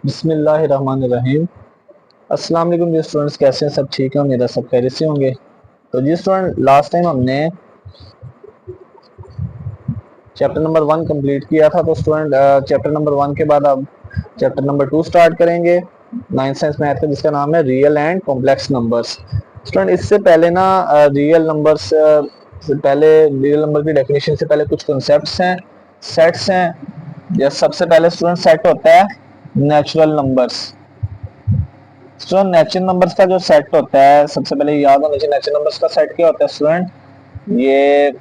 बिस्मिल्लाहिर्रहमानिर्रहीम। अस्सलाम वालेकुम जी स्टूडेंट्स, कैसे हैं? सब ठीक है? मेरा सब खैरियत से होंगे। तो जी स्टूडेंट, लास्ट टाइम हमने चैप्टर नंबर 1 कंप्लीट किया था। तो स्टूडेंट, चैप्टर नंबर 1 के बाद अब चैप्टर नंबर 2 स्टार्ट करेंगे, 9th साइंस मैथ का, जिसका नाम है real and complex numbers. Student, इससे पहले ना रियल नंबर्स से पहले, रियल नंबर की डेफिनेशन से पहले कुछ कॉन्सेप्ट्स हैं, सेट्स हैं। या सबसे पहले स्टूडेंट, सेट होता है natural numbers. Student, natural numbers का जो सेट होता है, सबसे पहले याद होना चाहिए नेचुरल नंबर्स का सेट क्या होता है स्टूडेंट। ये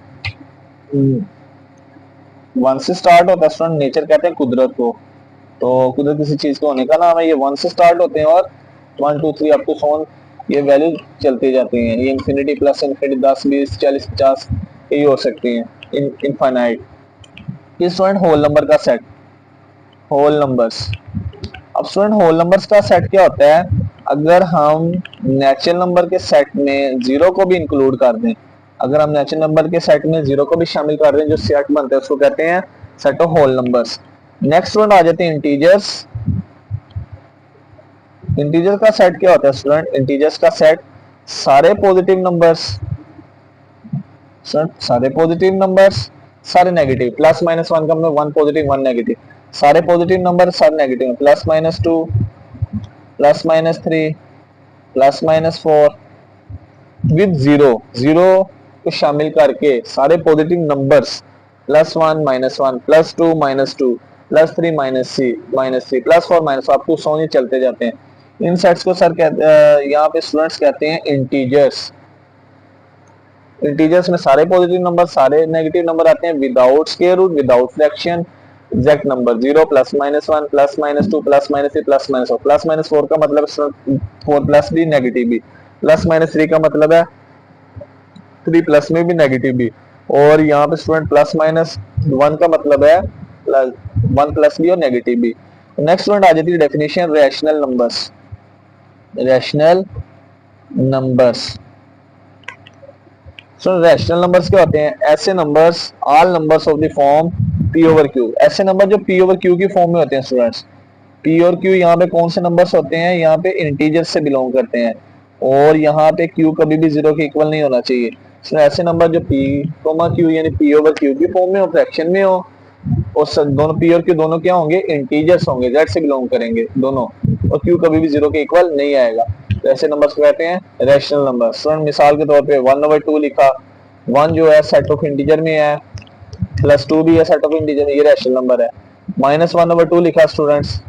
1 से स्टार्ट होता है स्टूडेंट। नेचर कहते हैं कुदरत को, तो कुदरत किसी चीज को होने का नाम है। ये 1 से स्टार्ट होते हैं और 1 2 3 अप टू सोन ये वैल्यू चलती जाती हैं। ये इंफिनिटी, प्लस इंफिनिटी, 10 20 40 50 ये हो सकती हैं, इनफाइनाइट। ये स्टूडेंट होल नंबर का सेट, होल नंबर्स। अब स्टूडेंट, होल नंबर्स का सेट क्या होता है? अगर हम नेचुरल नंबर के सेट में जीरो को भी इंक्लूड कर दें, अगर हम नेचुरल नंबर के सेट में जीरो को भी शामिल कर दें, जो सेट बनता है उसको कहते हैं set of whole numbers. Next student आ जाते हैं इंटीजर्स। इंटीजर का सेट क्या होता है स्टूडेंट? इंटीजर्स का सेट सारे पॉजिटिव नंबर्स, सारे पॉजिटिव नंबर्स, सारे नेगेटिव। प्लस माइनस वन का मतलब 1 पॉजिटिव 1 नेगेटिव। सारे पॉजिटिव नंबर, सारे negative. Plus minus 2, plus minus 3, plus minus 4 with zero, zero को शामिल करके सारे पॉजिटिव नंबर्स। +1 -1, +2 -2, +3 -3, +4 -4 टू सोनी चलते जाते हैं। इन सेट्स को सर यहाँ पे स्टूडेंट्स कहते हैं इंटीजर्स। इंटीजर्स में सारे पॉजिटिव नंबर, सारे नेगेटिव नंबर आते हैं, without square root, without fraction, exact number. 0 +-1 +-2 +-3 +-4। +-4 का मतलब 4 प्लस भी, नेगेटिव भी। +-3 का मतलब है 3 प्लस में भी, नेगेटिव भी। और यहाँ पे स्टूडेंट +-1 का मतलब है 1 प्लस भी और नेगेटिव भी। नेक्स्ट स्टूडेंट आ जाती है definition rational numbers. Rational numbers, सो रैशनल नंबर्स क्या होते हैं? ऐसे numbers, all numbers of the form p over q। ऐसे नंबर जो p ओवर q की फॉर्म में होते हैं स्टूडेंट्स। p और q यहाँ पे कौन से नंबर्स होते हैं? यहाँ पे इंटीजर से बिलोंग करते हैं, और यहाँ पे q कभी भी जीरो के इक्वल नहीं होना चाहिए। so, ऐसे नंबर जो p, q यानी p ओवर q की फॉर्म में हो, फ्रैक्शन में हो, और दोनों p और q दोनों क्या होंगे? इंटीजर्स होंगे, z से बिलोंग करेंगे दोनों, और q कभी भी जीरो के इक्वल नहीं आएगा। तो ऐसे नंबर्स को कहते हैं रैशनल नंबर। स्टूडेंट, मिसाल के तौर पे 1/2 लिखा, 1 जो है सेट ऑफ इंटीजर में है, +2 भी है सेट ऑफ इंटीजर में, ये रैशनल नंबर है। -1/2 लिखा स्टूडेंट्स,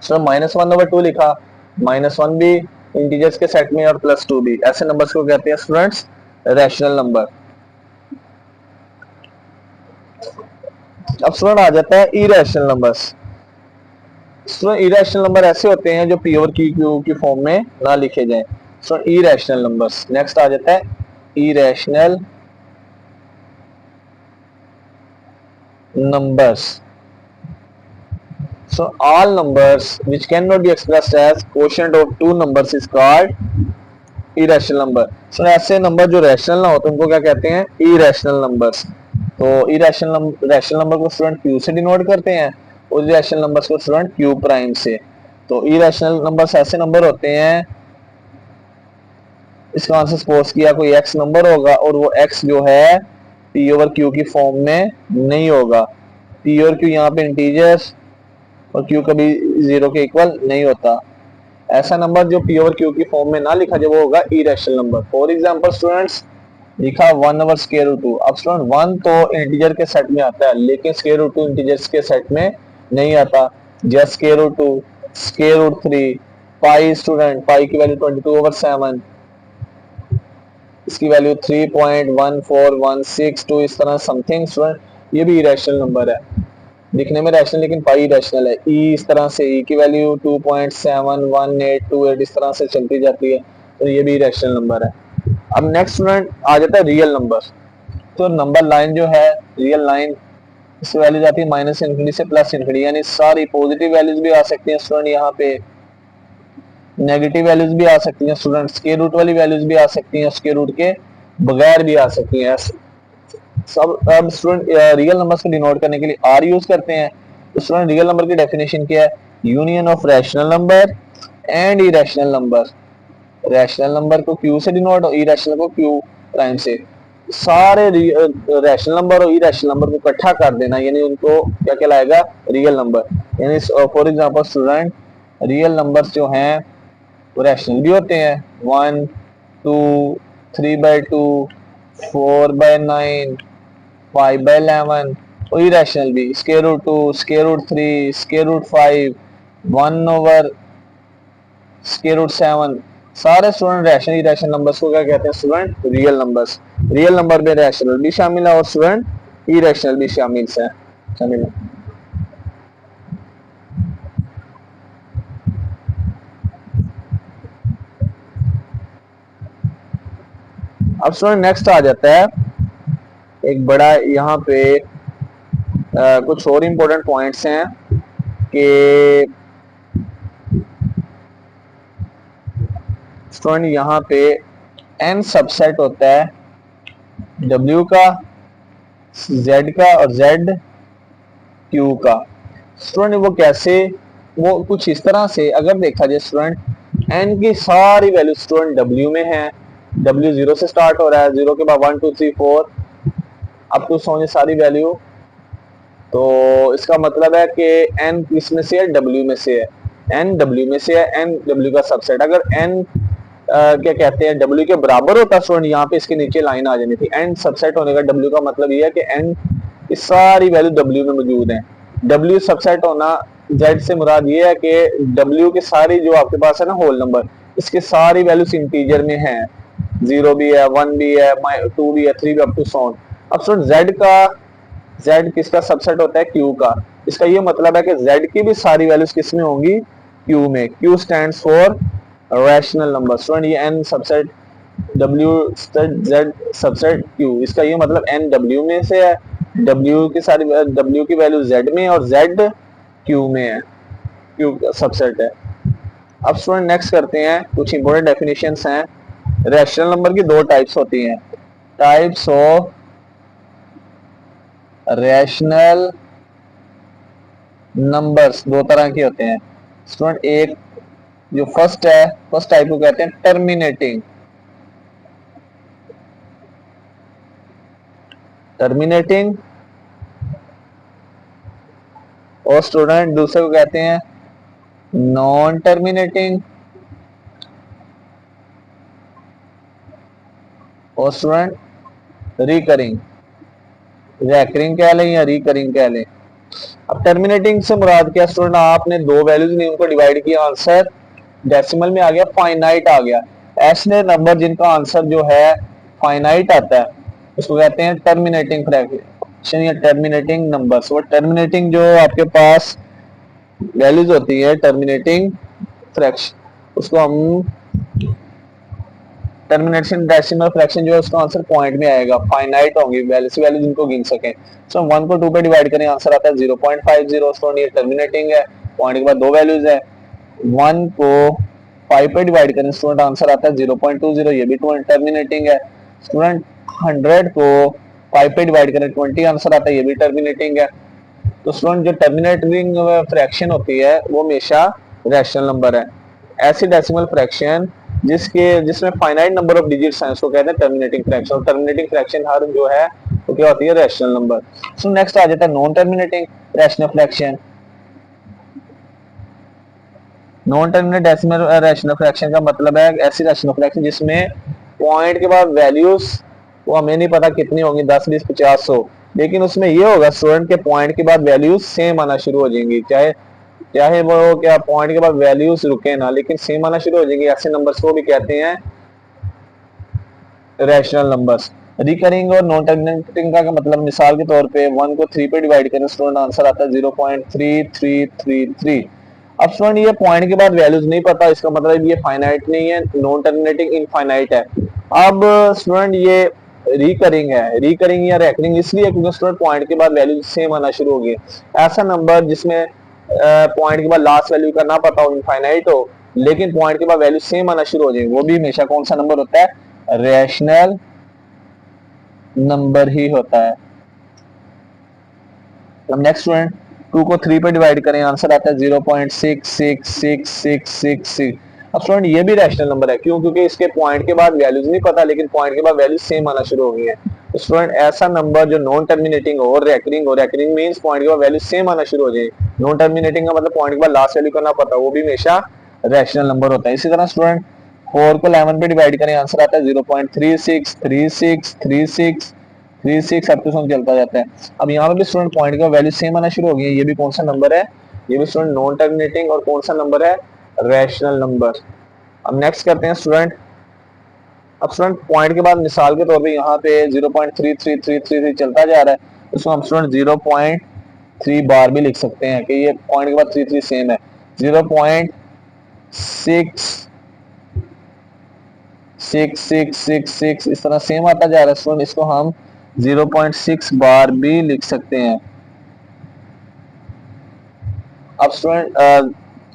सो -1/2 लिखा, -1 भी इंटीजर्स के सेट में और +2 भी। ऐसे नंबर्स को कहते हैं स्टूडेंट्स रैशनल नंबर। अब स्टूडेंट आ जाता है irrational numbers. Student, irrational number ऐसे होते हैं जो p और q की फॉर्म में ना लिखे जाएं। Student, irrational numbers. नेक्स्ट आ जाता है irrational numbers. So all numbers which cannot be expressed as quotient of two numbers is called irrational number. So ऐसे नंबर जो रैशनल ना होते उनको क्या कहते हैं? irrational numbers. तो रैशनल नंबर को स्टूडेंट q से डिनोट करते हैं और irrational नंबर्स को स्टूडेंट q प्राइम से। तो irrational नंबर्स ऐसे नंबर होते हैं, इसका आंसर सपोज किया कोई x नंबर होगा और वो x जो है p ओवर q की फॉर्म में नहीं होगा। p और q यहाँ पे इंटीजर्स, और q कभी जीरो के इक्वल नहीं होता। ऐसा नंबर जो p ओवर q की फॉर्म में ना लिखा जाए वो होगा irrational number. For example students, लिखा 1/√2। अब स्टूडेंट 1 तो इंटीजर के सेट में आता है, लेकिन √2 इंटीजर्स के सेट में नहीं आता। जस्ट √2, √3, पाई स्टूडेंट, पाई की वैल्यू 22/7, इसकी वैल्यू 3.14162, इस तरह समथिंग स्टूडेंट, ये भी इरेशनल नंबर है, दिखने में रैशनल लेकिन पाई रैशनल है। ई इस तरह से, ई की वैल्यू 2.71828 इस तरह से चलती जाती है, तो ये भी रैशनल नंबर है। अब नेक्स्ट स्टूडेंट आ जाता है रियल नंबर। तो नंबर लाइन जो है, रियल लाइन, इसकी वैल्यू जाती है -∞ से +∞, यानी सारी पॉजिटिव वैल्यूज भी आ सकती हैं स्टूडेंट, यहाँ पे नेगेटिव वैल्यूज भी आ सकती हैं स्टूडेंट, स्क्वायर रूट वाली वैल्यूज भी आ सकती हैं, स्क्वायर रूट के बगैर भी आ सकती हैं। सब अब स्टूडेंट रियल नंबर्स को डिनोट करने के लिए आर यूज करते हैं। तो स्टूडेंट रियल नंबर की डेफिनेशन क्या है? Union of rational number and irrational number. Rational number को क्यू से डिनोट और इरेशनल को क्यू प्राइम से। सारे रैशनल नंबर और इरेशनल नंबर को इकट्ठा कर देना, यानी उनको क्या कहलाएगा? Real number. यानी for example student, real numbers जो हैं वो रैशनल भी होते हैं, 1 2 3/2 4/9 5/11, और इरेशनल भी √2 √3 √5 1/7। सारे स्टूडेंट रैशनल इरेशनल नंबर्स को क्या कहते हैं student? Real numbers. Real number में रैशनल भी शामिल है और स्टूडेंट इरेशनल भी शामिल है। अब स्टूडेंट नेक्स्ट आ जाता है एक बड़ा, यहाँ पे कुछ और इम्पोर्टेंट पॉइंट्स हैं कि स्टूडेंट यहाँ पे n सबसेट होता है w का, z का और z q का। स्टूडेंट वो कैसे? वो कुछ इस तरह से, अगर देखा जाए स्टूडेंट, n की सारी वैल्यू स्टूडेंट w में है, w 0 से स्टार्ट हो रहा है, 0 के बाद 1 2 3 4 अब तो समझे सारी वैल्यू। तो इसका मतलब है कि n किस में से है? w में से है। n w में से है, n w का सबसेट। अगर n क्या कहते हैं w के बराबर होता स्टूडेंट, यहाँ पे इसके नीचे लाइन आ जानी थी। n सबसेट होने का w का मतलब ये है कि n की सारी वैल्यू w में मौजूद है। w सबसेट होना, z से मुराद ये है कि w की सारी जो आपके पास है ना होल नंबर, इसके सारी वैल्यूज इंटीजर में है, 0 भी है, 1 भी है, 2 भी है, 3 भी, अप टू सो ऑन। अब स्टूडेंट z किसका सबसेट होता है? q का। इसका ये मतलब है कि z की भी सारी वैल्यूज किस में होंगी? q में। q stands for rational number. Student ये n subset w z subset q, इसका ये मतलब n w में से है, w की सारी w की वैल्यू z में और z q में है, q सबसेट है। अब स्टूडेंट नेक्स्ट करते हैं, कुछ इंपॉर्टेंट डेफिनेशंस हैं। रैशनल नंबर की दो टाइप्स होती हैं। टाइप्स ऑफ रैशनल नंबर्स दो तरह के होते हैं स्टूडेंट। एक जो फर्स्ट टाइप को कहते हैं टर्मिनेटिंग, और स्टूडेंट दूसरे को कहते हैं नॉन टर्मिनेटिंग, और स्टूडेंट रिकरिंग। रैकरिंग कह लें या रिकरिंग कह लें। अब टर्मिनेटिंग से मुराद क्या स्टूडेंट? आपने दो वैल्यूज नहीं, उनको डिवाइड किया, आंसर डेसिमल में आ गया, फाइनाइट आ गया। ऐसे नंबर जिनका आंसर जो है फाइनाइट आता है उसको कहते हैं टर्मिनेटिंग फ्रैक्शन या टर्मिनेटिंग नंबर्स। वो टर्मिनेटिंग जो आपके पास वैल्यूज होती है, टर्मिनेटिंग फ्रैक्शन, उसको हम टर्मिनेशन डेसिमल फ्रैक्शन जो है उसका आंसर पॉइंट में आएगा, फाइनाइट होंगी वैल्यू जिनको गिन सके। सो 1 को 2 पे डिवाइड करें, आंसर आता है 0.50। स्टूडेंट ये टर्मिनेटिंग है, पॉइंट के बाद दो वैल्यूज है। 1 को 5 पे डिवाइड करें स्टूडेंट, आंसर आता है 0.20, ये भी टर्मिनेटिंग है। स्टूडेंट 100 को 5 पे डिवाइड करें 20, आंसर आता है, ये भी टर्मिनेटिंग है। तो स्टूडेंट जो टर्मिनेटिंग फ्रैक्शन होती है वो हमेशा रैशनल नंबर है। ऐसी डेसिमल फ्रैक्शन जिसमें फाइनाइट नंबर ऑफ डिजिट्स हैं उसको कहते हैं टर्मिनेटिंग फ्रैक्शन। और टर्मिनेटिंग फ्रैक्शन हर जो है वो क्या होती है? Rational number. सो नेक्स्ट आ जाता है non terminating rational fraction. Non terminate decimal rational fraction का मतलब है ऐसी रैशनल फ्रैक्शन जिसमें पॉइंट के बाद वैल्यूज वो हमें नहीं पता कितनी होंगी, 10 20 50 100, लेकिन उसमें ये होगा स्टूडेंट के पॉइंट के बाद वैल्यूज सेम आना शुरू हो जाएंगी, चाहे चाहे वो क्या पॉइंट के बाद वैल्यूज रुके ना, लेकिन सेम आना शुरू हो जाएंगी। ऐसे नंबर्स को भी कहते हैं रैशनल नंबर्स। रिकरिंग और नॉन टर्मिनेटिंग का मतलब मिसाल के तौर पे 1 को 3 पे डिवाइड करें स्टूडेंट, आंसर आता है 0.3333। अब स्टूडेंट ये पॉइंट के बाद वैल्यूज नहीं पता, इसका मतलब ये फाइनाइट नहीं है, नॉन टर्मिनेटिंग इनफाइनाइट है। अब स्टूडेंट ये रिकरिंग है, रिकरिंग या रैकरिंग इसलिए क्योंकि स्टूडेंट पॉइंट के बाद वैल्यू सेम आना शुरू हो गई। ऐसा नंबर जिसमें पॉइंट के बाद लास्ट वैल्यू का ना पता हो, इनफाइनाइट हो, लेकिन पॉइंट के बाद वैल्यू सेम आना शुरू हो जाए, वो भी हमेशा कौन सा नंबर होता है? रैशनल नंबर ही होता है। अब नेक्स्ट स्टूडेंट 2 को 3 पे डिवाइड करें, आंसर आता है 0.6666666। अब स्टूडेंट ये भी रैशनल नंबर है, क्यों? क्योंकि इसके पॉइंट के बाद वैल्यूज नहीं पता, लेकिन पॉइंट के बाद वैल्यूज सेम आना शुरू हो गई है। तो स्टूडेंट ऐसा नंबर जो नॉन टर्मिनेटिंग हो, रैकरिंग हो, रैकरिंग मींस पॉइंट के बाद वैल्यू सेम आना शुरू हो जाए। नॉन टर्मिनेटिंग का मतलब पॉइंट के बाद लास्ट वैल्यू करना पता, वो भी हमेशा रैशनल नंबर होता है। इसी तरह स्टूडेंट 4 को 11 पे डिवाइड करें, आंसर आता है 0.36363636 अप टू सम चलता जाता है। अब यहाँ पे भी स्टूडेंट पॉइंट का वैल्यू सेम आना शुरू हो गई है। ये भी कौन सा नंबर है? ये भी स्टूडेंट नॉन टर्मिनेटिंग, और कौन सा नंबर है? Rational number. अब नेक्स्ट करते हैं स्टूडेंट। अब स्टूडेंट पॉइंट के बाद मिसाल के तौर पे यहाँ पे 0.33333 चलता जा रहा है, इसको हम स्टूडेंट 0.3 बार भी लिख सकते हैं कि ये पॉइंट के बाद 33 सेम है। 0.66666 इस तरह सेम आता जा रहा है स्टूडेंट, इसको हम 0.6 बार भी लिख सकते हैं। अब स्टूडेंट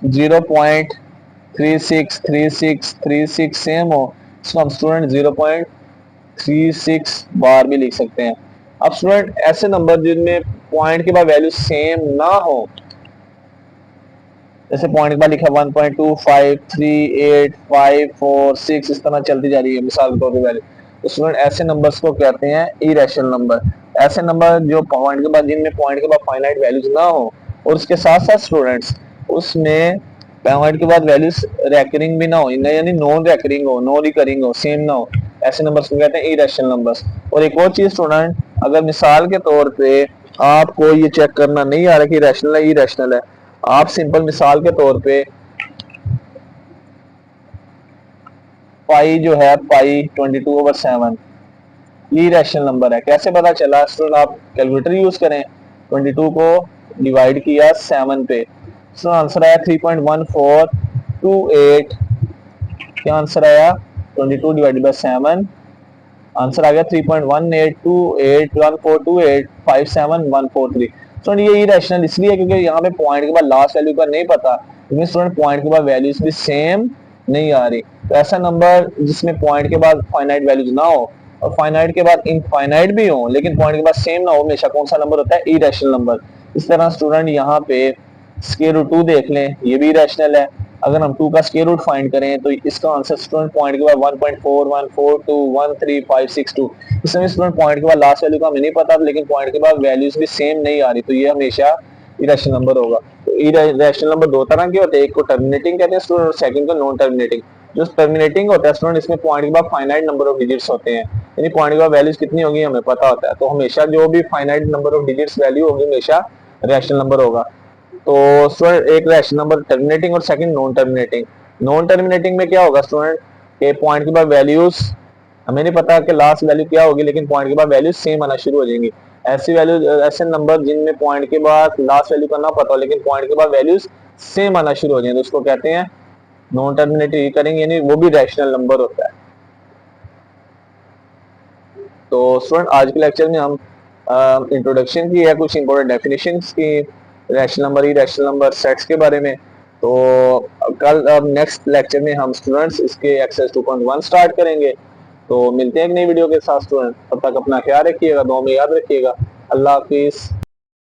0.363636 सेम हो, इसको हम स्टूडेंट 0.36 बार भी लिख सकते हैं। अब स्टूडेंट ऐसे नंबर जिनमें पॉइंट के बाद वैल्यू सेम ना हो, जैसे पॉइंट के बाद लिखा 1.253854 इस तरह चलती जा रही है मिसाल के तौर पर वैल्यू, तो स्टूडेंट ऐसे नंबर्स को कहते हैं इरेशनल नंबर। ऐसे नंबर जो पॉइंट के बाद, जिनमें पॉइंट के बाद फाइनाइट वैल्यूज ना हो, और उसके साथ साथ स्टूडेंट्स उसमें पॉइंट के बाद वैल्यूज रैकरिंग भी ना हो, यानी नॉन रैकरिंग हो, नॉन रिकरिंग हो, सेम ना हो, ऐसे नंबर्स को कहते हैं इरेशनल नंबर्स। और एक और चीज स्टूडेंट, अगर मिसाल के तौर पे आपको ये चेक करना नहीं आ रहा कि रैशनल है इरेशनल है, आप सिंपल मिसाल के तौर पे पाई जो है, पाई 22/7 ये रैशनल नंबर है। कैसे पता चला स्टूडेंट? आप कैलकुलेटर यूज करें, 22 को डिवाइड किया 7 पे, सो आंसर आया 3.1428। क्या आंसर आया? 22 डिवाइडेड बाय 7, आंसर आ गया 3.1828142857 स्टूडेंट। ये इरेशनल इसलिए क्योंकि यहाँ पे पॉइंट के बाद लास्ट वैल्यू का नहीं पता, क्योंकि स्टूडेंट पॉइंट के बाद वैल्यूज भी सेम नहीं आ रही। तो ऐसा नंबर जिसमें पॉइंट के बाद फाइनाइट वैल्यूज ना हो और फाइनाइट के बाद इनफाइनाइट भी हो, लेकिन पॉइंट के बाद सेम ना हो, हमेशा कौन सा नंबर होता है? Irrational number. इस तरह स्टूडेंट यहाँ पे स्क्वायर रूट 2 देख लें, ये भी इरेशनल है। अगर हम 2 का स्क्वायर रूट फाइंड करें तो इसका आंसर स्टूडेंट पॉइंट के बाद 1.41421352, इसमें स्टूडेंट पॉइंट के बाद लास्ट वैल्यू का हमें नहीं पता, लेकिन पॉइंट के बाद वैल्यूज भी सेम नहीं आ रही, तो ये हमेशा इरेशनल नंबर होगा। तो इरेशनल नंबर दो तरह के होते हैं, एक को टर्मिनेटिंग कहते हैं स्टूडेंट, और सेकंड को नॉन टर्मिनेटिंग। जो टर्मिनेटिंग होता है स्टूडेंट, इसमें पॉइंट के बाद फाइनाइट नंबर ऑफ डिजिट्स होते हैं, यानी पॉइंट के बाद वैल्यूज कितनी होगी हमें पता होता है, तो हमेशा जो भी finite number of digits value होगी हमेशा रैशनल नंबर होगा। तो स्टूडेंट एक रैशनल नंबर टर्मिनेटिंग और second non terminating. Non terminating में क्या होगा स्टूडेंट के पॉइंट के बाद वैल्यूज हमें नहीं पता कि लास्ट वैल्यू क्या होगी, लेकिन पॉइंट के बाद वैल्यूज सेम आना शुरू हो जाएंगी। ऐसी वैल्यू, ऐसे नंबर जिनमें पॉइंट के बाद लास्ट वैल्यू का ना पता हो, लेकिन पॉइंट के बाद वैल्यूज सेम आना शुरू हो जाए, तो उसको कहते हैं नॉन टर्मिनेटिंग करेंगे, यानी वो भी रैशनल नंबर होता है। तो स्टूडेंट आज के लेक्चर में हम इंट्रोडक्शन की है, कुछ इंपॉर्टेंट डेफिनेशंस की rational number, irrational number, sets के बारे में। तो कल अब नेक्स्ट लेक्चर में हम स्टूडेंट्स इसके एक्सरसाइज 2.1 स्टार्ट करेंगे। तो मिलते हैं एक नई वीडियो के साथ स्टूडेंट, तब तक अपना ख्याल रखिएगा, दुआ में याद रखिएगा। अल्लाह हाफिज।